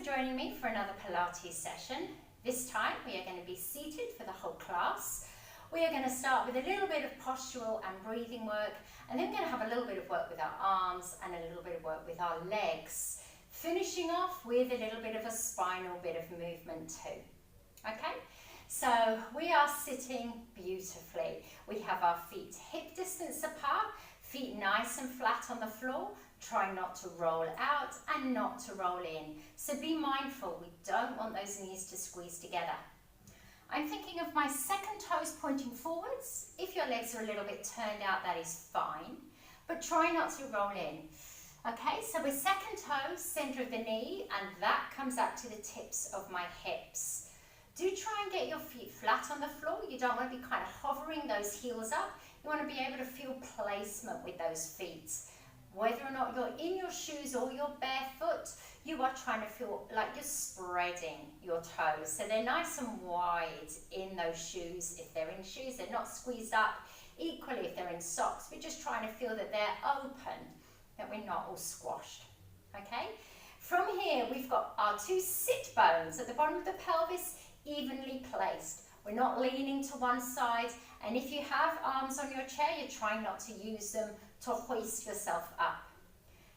joining me for another Pilates session. This time we are going to be seated for the whole class. We are going to start with a little bit of postural and breathing work, and then we're going to have a little bit of work with our arms and a little bit of work with our legs, finishing off with a little bit of a spinal bit of movement too. Okay, so we are sitting beautifully. We have our feet hip distance apart, feet nice and flat on the floor. Try not to roll out and not to roll in. So be mindful, we don't want those knees to squeeze together. I'm thinking of my second toes pointing forwards. If your legs are a little bit turned out, that is fine, but try not to roll in. Okay, so with second toe, center of the knee, and that comes up to the tips of my hips. Do try and get your feet flat on the floor. You don't want to be kind of hovering those heels up. You want to be able to feel placement with those feet. Whether or not you're in your shoes or you're barefoot, you are trying to feel like you're spreading your toes. So they're nice and wide in those shoes. If they're in shoes, they're not squeezed up. Equally, if they're in socks, we're just trying to feel that they're open, that we're not all squashed. Okay? From here, we've got our two sit bones at the bottom of the pelvis, evenly placed. We're not leaning to one side, and if you have arms on your chair, you're trying not to use them to hoist yourself up.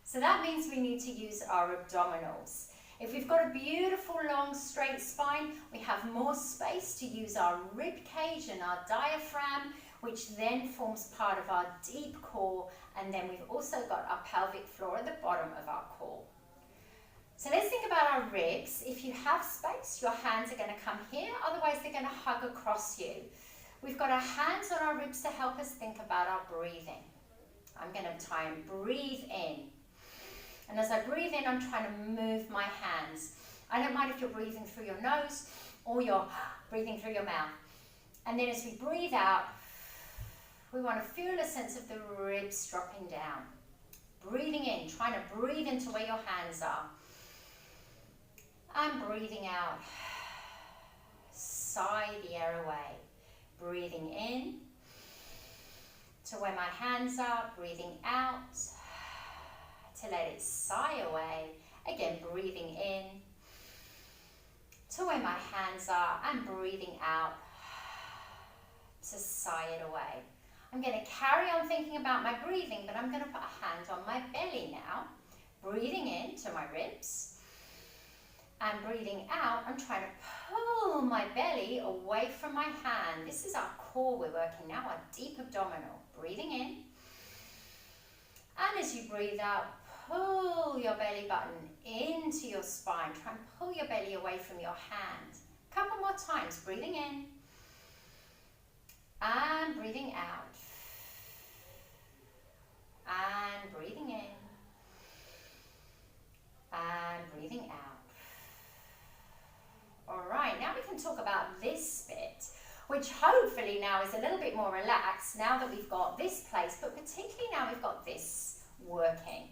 So that means we need to use our abdominals. If we've got a beautiful long straight spine, we have more space to use our rib cage and our diaphragm, which then forms part of our deep core, and then we've also got our pelvic floor at the bottom of our core. So let's think about our ribs. If you have space, your hands are going to come here, otherwise they're going to hug across you. We've got our hands on our ribs to help us think about our breathing. I'm going to try and breathe in. And as I breathe in, I'm trying to move my hands. I don't mind if you're breathing through your nose or you're breathing through your mouth. And then as we breathe out, we want to feel a sense of the ribs dropping down. Breathing in, trying to breathe into where your hands are. And breathing out, sigh the air away. Breathing in to where my hands are, breathing out to let it sigh away. Again, breathing in to where my hands are and breathing out to sigh it away. I'm going to carry on thinking about my breathing, but I'm going to put a hand on my belly now. Breathing in to my ribs. And breathing out, I'm trying to pull my belly away from my hand. This is our core we're working now, our deep abdominal. Breathing in. And as you breathe out, pull your belly button into your spine. Try and pull your belly away from your hand. A couple more times. Breathing in. And breathing out. And breathing in. And breathing out. All right, now we can talk about this bit, which hopefully now is a little bit more relaxed now that we've got this place, but particularly now we've got this working.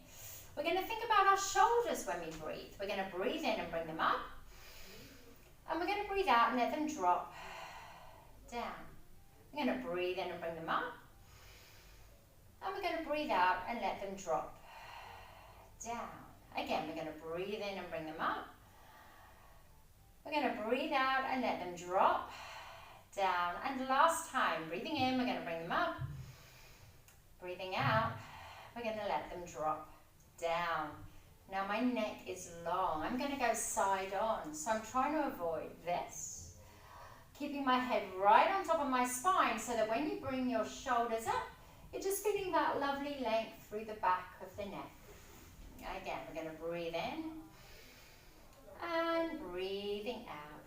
We're going to think about our shoulders when we breathe. We're going to breathe in and bring them up, and we're going to breathe out and let them drop down. We're going to breathe in and bring them up, and we're going to breathe out and let them drop down. Again, we're going to breathe in and bring them up. We're going to breathe out and let them drop down. And last time, breathing in, we're going to bring them up. Breathing out, we're going to let them drop down. Now my neck is long. I'm going to go side on. So I'm trying to avoid this. Keeping my head right on top of my spine so that when you bring your shoulders up, you're just feeling that lovely length through the back of the neck. Again, we're going to breathe in. And breathing out.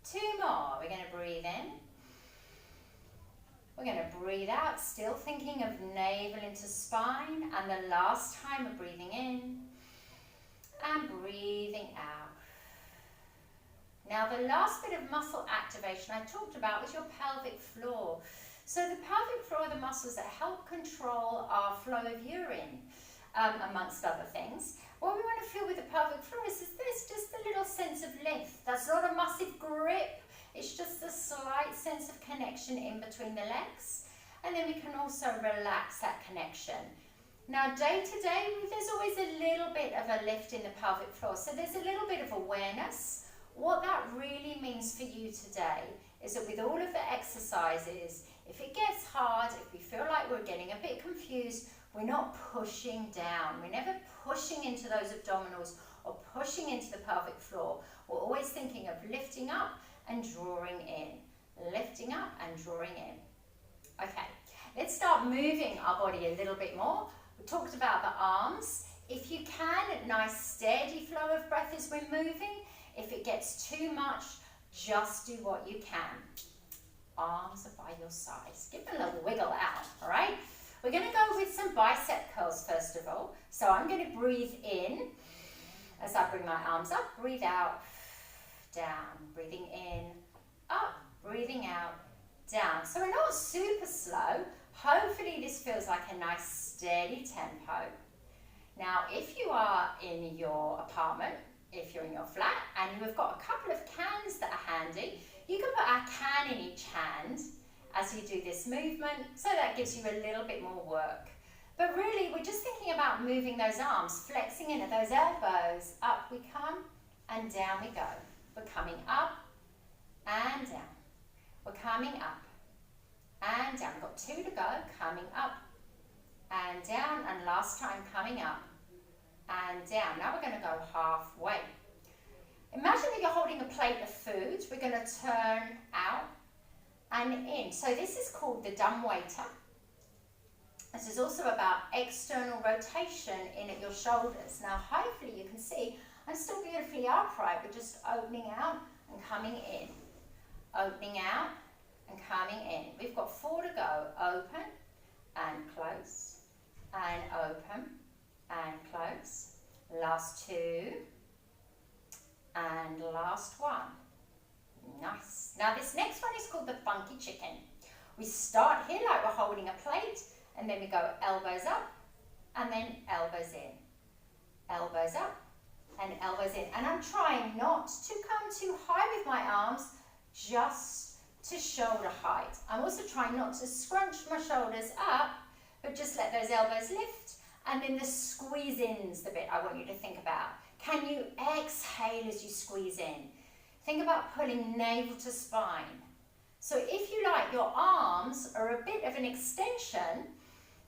Two more. We're going to breathe in. We're going to breathe out, still thinking of navel into spine. And the last time we're breathing in and breathing out. Now the last bit of muscle activation I talked about was your pelvic floor. So the pelvic floor are the muscles that help control our flow of urine, amongst other things. What we want to feel with the pelvic floor is there's just a little sense of lift. That's not a massive grip. It's just a slight sense of connection in between the legs. And then we can also relax that connection. Now, day to day, there's always a little bit of a lift in the pelvic floor. So there's a little bit of awareness. What that really means for you today is that with all of the exercises, if it gets hard, if we feel like we're getting a bit confused, we're not pushing down. We're never pushing into those abdominals or pushing into the pelvic floor. We're always thinking of lifting up and drawing in. Lifting up and drawing in. Okay, let's start moving our body a little bit more. We talked about the arms. If you can, a nice steady flow of breath as we're moving. If it gets too much, just do what you can. Arms are by your sides. Give them a little wiggle out, all right? We're going to go with some bicep curls first of all. So I'm going to breathe in as I bring my arms up. Breathe out, down. Breathing in, up. Breathing out, down. So we're not super slow. Hopefully this feels like a nice steady tempo. Now if you are in your apartment, if you're in your flat and you have got a couple of cans that are handy, you can put a can in each hand as you do this movement, so that gives you a little bit more work. But really we're just thinking about moving those arms, flexing into those elbows. Up we come and down we go. We're coming up and down. We're coming up and down. We've got 2 to go. Coming up and down, and last time coming up and down. Now we're going to go halfway. Imagine that you're holding a plate of food. We're going to turn out and in. So this is called the dumb waiter. This is also about external rotation in at your shoulders. Now hopefully you can see I'm still beautifully upright. We're just opening out and coming in. Opening out and coming in. We've got 4 to go. Open and close and open and close. Last 2 and last 1. Nice. Now this next one is called the funky chicken. We start here like we're holding a plate, and then we go elbows up and then elbows in. Elbows up and elbows in. And I'm trying not to come too high with my arms, just to shoulder height. I'm also trying not to scrunch my shoulders up, but just let those elbows lift. And then the squeeze in's the bit I want you to think about. Can you exhale as you squeeze in? Think about pulling navel to spine. So if you like, your arms are a bit of an extension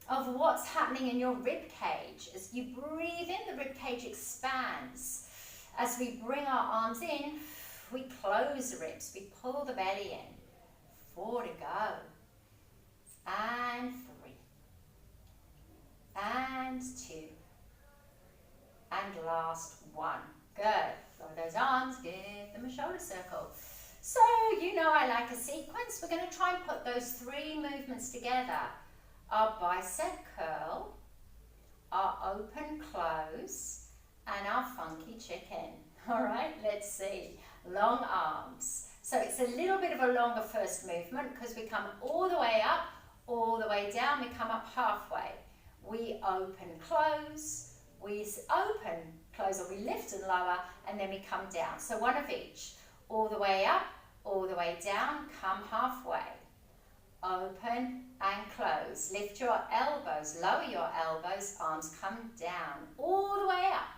of what's happening in your rib cage. As you breathe in, the rib cage expands. As we bring our arms in, we close the ribs, we pull the belly in. 4 to go. And 3. And 2. And last 1. Good. Lower those arms, give them a shoulder circle. So, you know I like a sequence. We're going to try and put those 3 movements together. Our bicep curl, our open close, and our funky chicken. All right, let's see. Long arms. So it's a little bit of a longer first movement because we come all the way up, all the way down, we come up halfway. We open, close, we open, close, or we lift and lower, and then we come down. So one of each. All the way up, all the way down, come halfway. Open and close. Lift your elbows, lower your elbows, arms come down. All the way up,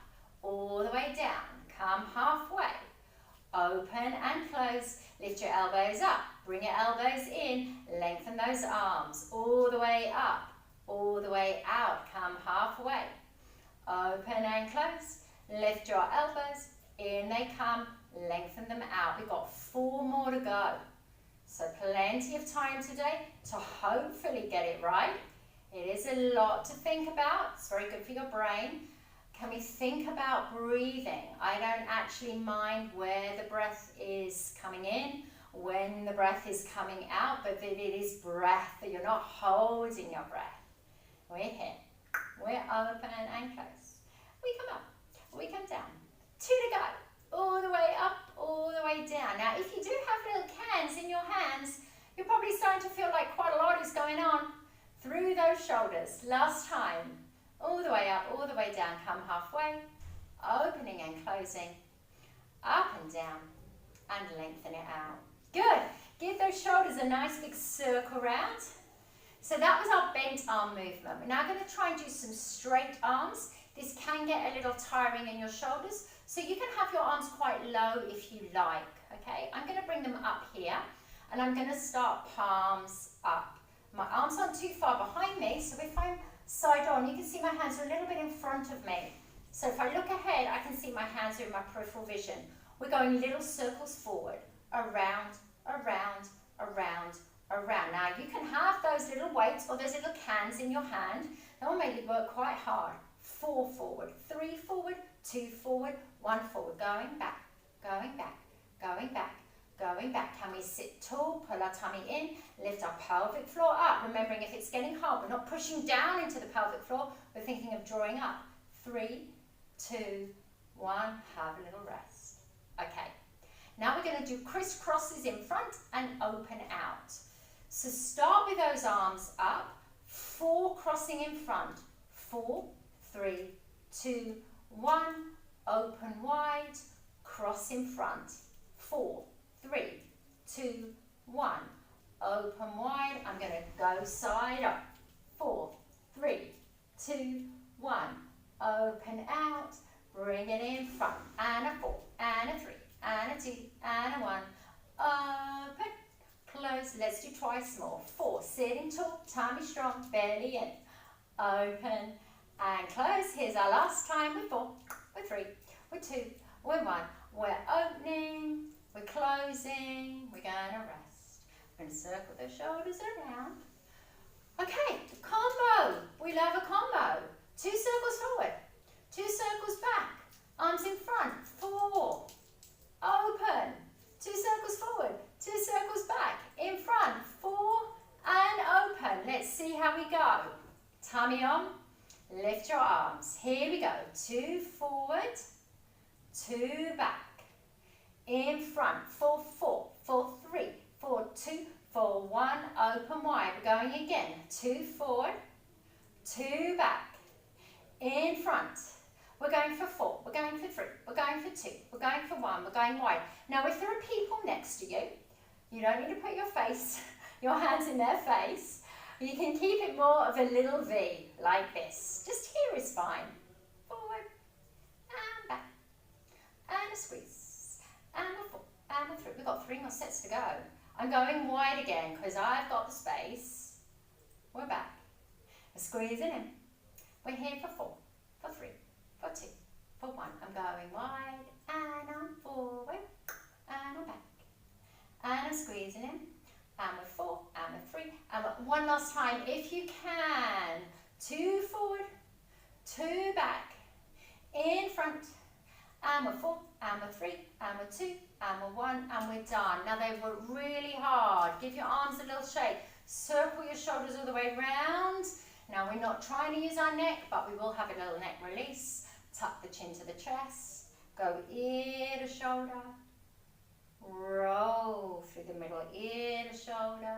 all the way down, come halfway. Open and close. Lift your elbows up, bring your elbows in, lengthen those arms. All the way up, all the way out, come halfway. Open and close. Lift your elbows, in they come, lengthen them out. We've got 4 more to go. So plenty of time today to hopefully get it right. It is a lot to think about. It's very good for your brain. Can we think about breathing? I don't actually mind where the breath is coming in, when the breath is coming out, but that it is breath, that you're not holding your breath. We're here. We're open and close. We come up. We come down. 2 to go. All the way up, all the way down. Now, if you do have little cans in your hands, you're probably starting to feel like quite a lot is going on through those shoulders. Last time. All the way up, all the way down, come halfway, opening and closing, up and down, and lengthen it out. Good. Give those shoulders a nice big circle round. So that was our bent arm movement. We're now going to try and do some straight arms. This can can get a little tiring in your shoulders, so you can have your arms quite low if you like, okay? I'm going to bring them up here, and I'm going to start palms up. My arms aren't too far behind me, so if I'm side on, you can see my hands are a little bit in front of me. So if I look ahead, I can see my hands are in my peripheral vision. We're going little circles forward, around, around, around, around. Now you can have those little weights or those little cans in your hand. That will make you work quite hard. 4 forward, 3 forward, 2 forward, 1 forward. Going back, going back, going back, going back. Can we sit tall, pull our tummy in, lift our pelvic floor up. Remembering if it's getting hard, we're not pushing down into the pelvic floor, we're thinking of drawing up. 3, 2, 1, have a little rest. Okay, now we're going to do crisscrosses in front and open out. So start with those arms up, 4 crossing in front, 4, 3, 2, 1, open wide, cross in front, 4, 3, 2, 1, open wide. I'm going to go side up, 4, 3, 2, 1, open out, bring it in front, and a 4, and a 3, and a 2, and a 1, open, close. Let's do twice more. 4, sitting tall, tummy strong, belly in, open, and close. Here's our last time with 4, with 3, with 2, with 1. We're opening, we're closing, we're going to rest. We're going to circle the shoulders around. Okay, combo. We love a combo. 2 circles forward, 2 circles back, arms in front, 4, open, 2 circles forward, 2 circles back, in front, 4, and open. Let's see how we go. Tummy on, lift your arms. Here we go. 2 forward, 2 back, in front, 4, 4, 4, 3, 4, 2, 4, 1, open wide. We're going again. 2 forward, 2 back, in front. We're going for 4, we're going for 3, we're going for 2, we're going for 1, we're going wide. Now if there are people next to you, you don't need to put your hands in their face. You can keep it more of a little V, like this. Just here is fine. Forward, and back, and a squeeze, and a 4, and a 3. We've got 3 more sets to go. I'm going wide again, because I've got the space. We're back. We're squeezing in. We're here for 4, for 3, for 2, for 1. I'm going wide, and I'm forward, and I'm back. And I'm squeezing in, and we're 4, and we're 3, and we're 1 last time, if you can. 2 forward, 2 back, in front, and we're 4, and we're 3, and we're 2, and we're 1, and we're done. Now they were really hard. Give your arms a little shake. Circle your shoulders all the way round. Now we're not trying to use our neck, but we will have a little neck release. Tuck the chin to the chest. Go ear to shoulder. Roll through the middle, ear to shoulder.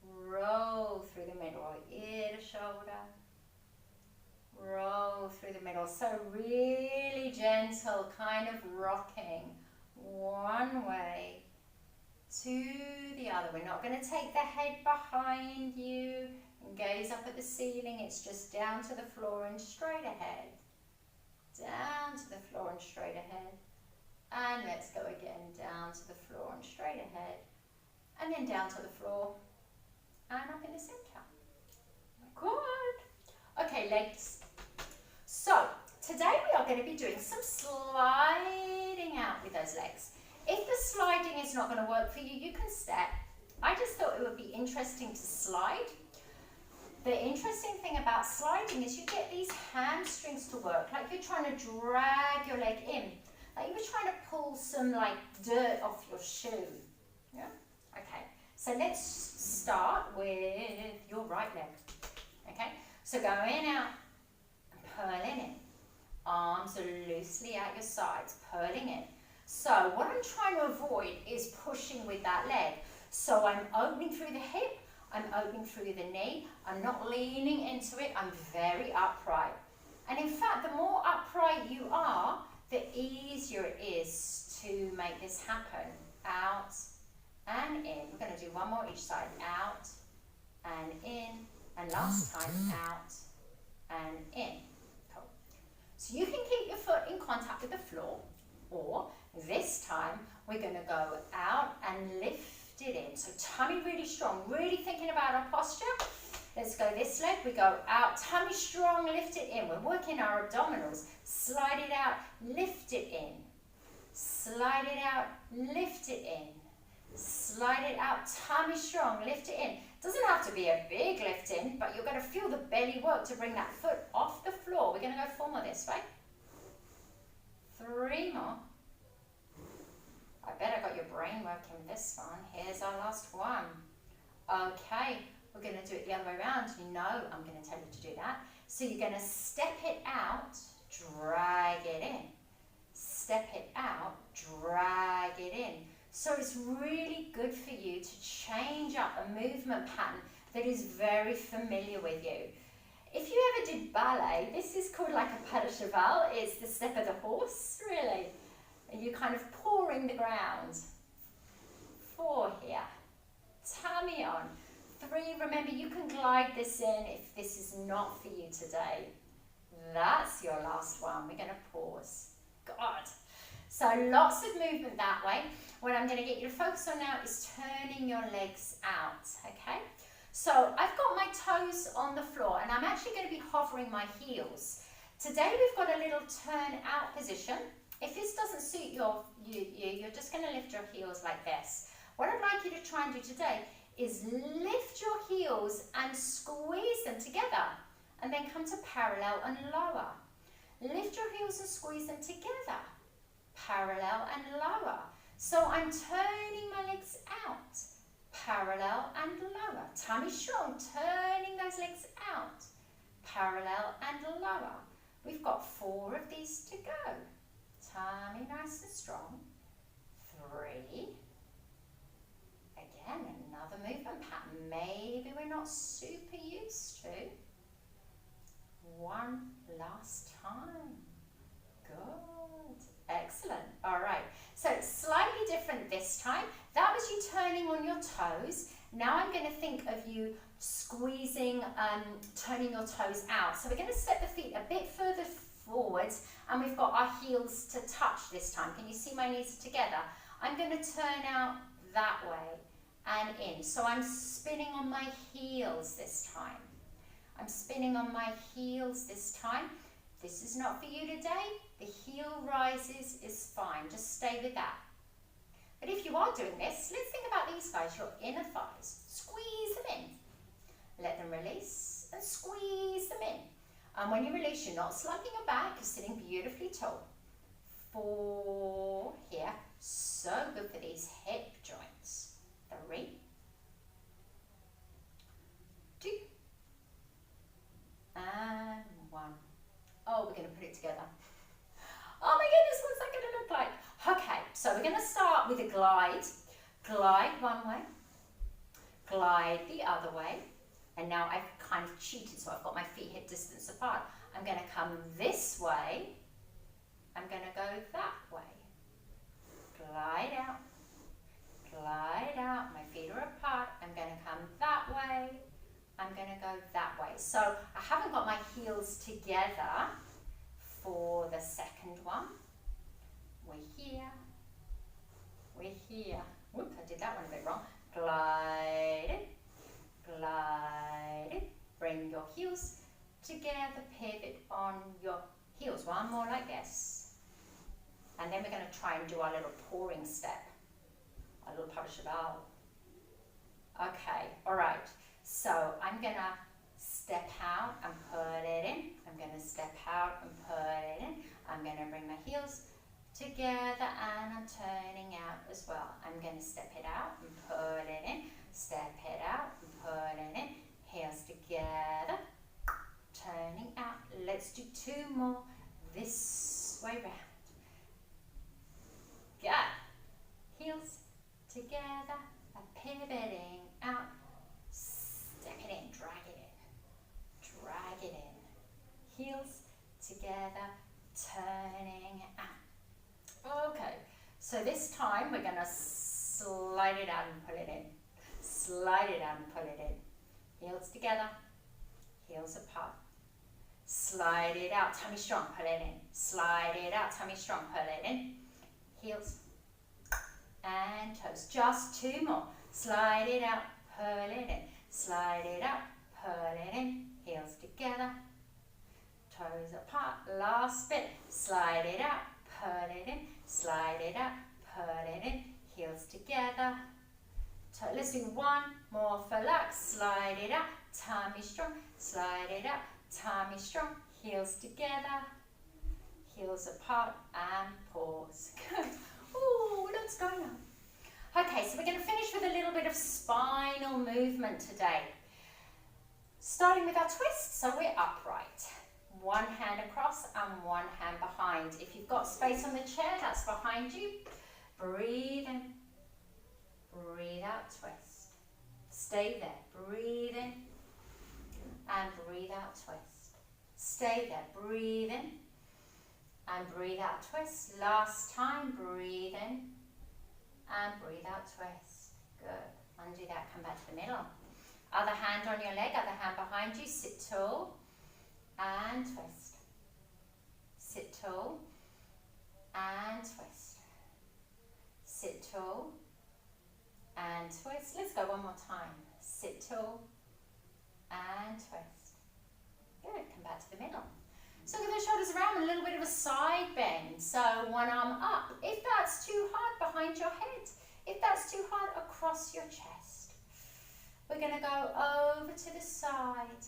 Roll through the middle, ear to shoulder. Roll through the middle. So really gentle, kind of rocking. One way to the other. We're not going to take the head behind you and gaze up at the ceiling. It's just down to the floor and straight ahead. Down to the floor and straight ahead. And let's go again, down to the floor and straight ahead. And then down to the floor and up in the center. Good. Okay, legs. So, today we are going to be doing some sliding out with those legs. If the sliding is not going to work for you, you can step. I just thought it would be interesting to slide. The interesting thing about sliding is you get these hamstrings to work, like you're trying to drag your leg in. Like you were trying to pull some like dirt off your shoe. Yeah? Okay. So let's start with your right leg. Okay? So go in, out, pulling in. Arms are loosely at your sides, pulling in. So what I'm trying to avoid is pushing with that leg. So I'm opening through the hip, I'm opening through the knee, I'm not leaning into it, I'm very upright. And in fact, the more upright you are, the easier it is to make this happen. Out and in. We're going to do 1 more each side. Out and in. And last time, out and in. Cool. contact with the floor, or this time we're going to go out and lift it in. So tummy really strong, really thinking about our posture. Let's go this leg, we go out, tummy strong, lift it in. We're working our abdominals. Slide it out, lift it in. Slide it out, lift it in. Slide it out, tummy strong, lift it in. Doesn't have to be a big lift in, but you're going to feel the belly work to bring that foot off the floor. We're going to go 4 more this way. 3 more. I bet I got your brain working with this one. Here's our last one. Okay, we're going to do it the other way around. You know I'm going to tell you to do that. So you're going to step it out, drag it in. Step it out, drag it in. So it's really good for you to change up a movement pattern that is very familiar with you. If you ever did ballet, this is called like a pas de cheval. It's the step of the horse, really. And you're kind of pawing the ground. 4 here. Tummy on. 3, remember you can glide this in if this is not for you today. That's your last one. We're going to pause. God. So lots of movement that way. What I'm going to get you to focus on now is turning your legs out, okay? So I've got my toes on the floor and I'm actually going to be hovering my heels. Today we've got a little turn out position. If this doesn't suit you're just going to lift your heels like this. What I'd like you to try and do today is lift your heels and squeeze them together and then come to parallel and lower. Lift your heels and squeeze them together. Parallel and lower. So I'm turning my legs out, parallel and lower. Tummy strong, turning those legs out, parallel and lower. We've got 4 of these to go. Tummy nice and strong. 3. Again, another movement pattern. Maybe we're not super used to. 1 last time. Good. Excellent. All right. So slightly different this time. That was you turning on your toes. Now I'm going to think of you squeezing, turning your toes out. So we're going to step the feet a bit further forwards and we've got our heels to touch this time. Can you see my knees together? I'm going to turn out that way and in. So I'm spinning on my heels this time. I'm spinning on my heels this time. This is not for you today. The heel rises is fine. Just stay with that. But if you are doing this, let's think about these guys, your inner thighs. Squeeze them in. Let them release and squeeze them in. And when you release, you're not slumping your back. You're sitting beautifully tall. 4 here. So good for these hip joints. 3. 2. And 1. Oh, we're going to put it together. Oh my goodness, what's that going to look like? Okay, so we're going to start with a glide. Glide one way, glide the other way. And now I've kind of cheated, so I've got my feet hip distance apart. I'm going to come this way. I'm going to go that way. Glide out. Glide out. My feet are apart. I'm going to come that way. I'm going to go that way. So I haven't got my heels together for the second one. We're here. We're here. Whoop, I did that one a bit wrong. Glide it. Glide it. Bring your heels together. Pivot on your heels. One more like this. And then we're going to try and do our little pouring step. A little pas de cheval. Okay, all right. So I'm going to step out and put it in. I'm going to step out and put it in. I'm going to bring my heels together and I'm turning out as well. I'm going to step it out and put it in. Step it out and put it in. Heels together. Turning out. Let's do 2 more this way round. Good. Heels together. Pivoting out. Step it in, drag it in, drag it in. Heels together, turning out. Okay, so this time we're going to slide it out and pull it in. Slide it out and pull it in. Heels together, heels apart. slide it out, tummy strong, pull it in, slide it out, tummy strong, pull it in, heels and toes, just 2 more, slide it out, pull it in, slide it out, pull it in, heels together, toes apart, last bit, slide it out, pull it in, slide it out, pull it in, heels together, let's do 1 more for luck, slide it out, tummy strong, slide it out, tummy strong, heels together, heels apart and pause. Good. Ooh, lots going on. Okay, so we're going to finish with a little bit of spinal movement today. Starting with our twist, so we're upright. 1 hand across and 1 hand behind. If you've got space on the chair, that's behind you. Breathe in, breathe out, twist. Stay there, breathe in and breathe out, twist. Stay there, breathe in and breathe out, twist. Last time, breathe in and breathe out, twist. Good. Undo that, come back to the middle. Other hand on your leg, other hand behind you, sit tall and twist. Sit tall and twist. Sit tall and twist. Let's go 1 more time. Sit tall and twist. Good, come back to the middle. So get the shoulders around, a little bit of a side bend. So 1 arm up. If that's too hard, behind your head. If that's too hard, across your chest. We're going to go over to the side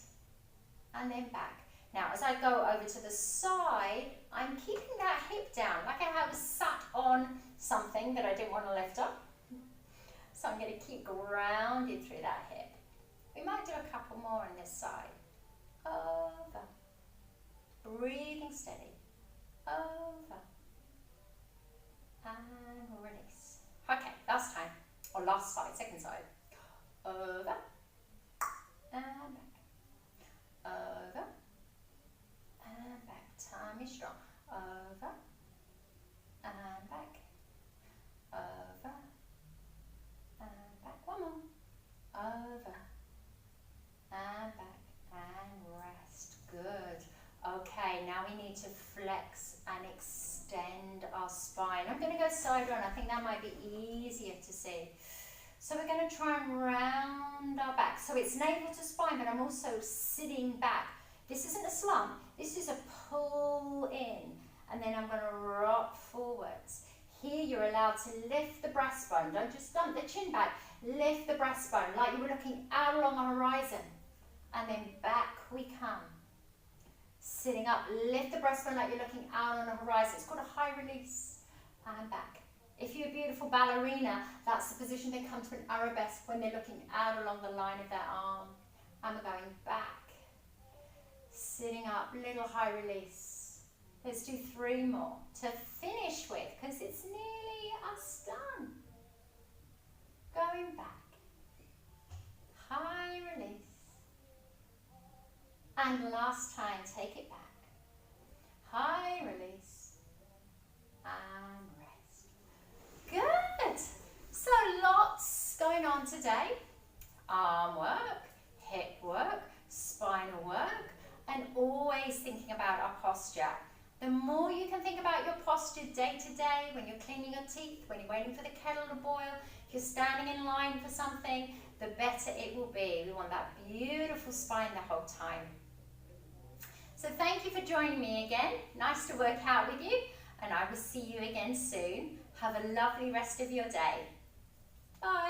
and then back. Now, as I go over to the side, I'm keeping that hip down, like I was sat on something that I didn't want to lift up. So I'm going to keep grounded through that hip. We might do a couple more on this side. Over. Breathing steady. Over. And release. Okay, last time. Or last side, second side. Over. And back. Over. And back. Tummy strong. Over. And back. Over. And back. 1 more. Over. And back. And rest. Good. Okay, now we need to flex and extend our spine. I'm going to go side run. I think that might be easier to see. So we're going to try and round our back. So it's navel to spine, but I'm also sitting back. This isn't a slump. This is a pull in. And then I'm going to rock forwards. Here you're allowed to lift the breastbone. Don't just dump the chin back. Lift the breastbone like you were looking out along the horizon. And then back we come. Sitting up, lift the breastbone like you're looking out on the horizon. It's called a high release. And back. If you're a beautiful ballerina, that's the position they come to an arabesque when they're looking out along the line of their arm. And we're going back. Sitting up, little high release. Let's do 3 more to finish with, because it's nearly us done. Going back. High release. And last time, take it back. High release. And rest. Good. So lots going on today. Arm work, hip work, spinal work, and always thinking about our posture. The more you can think about your posture day to day, when you're cleaning your teeth, when you're waiting for the kettle to boil, if you're standing in line for something, the better it will be. We want that beautiful spine the whole time. So thank you for joining me again. Nice to work out with you, and I will see you again soon. Have a lovely rest of your day. Bye.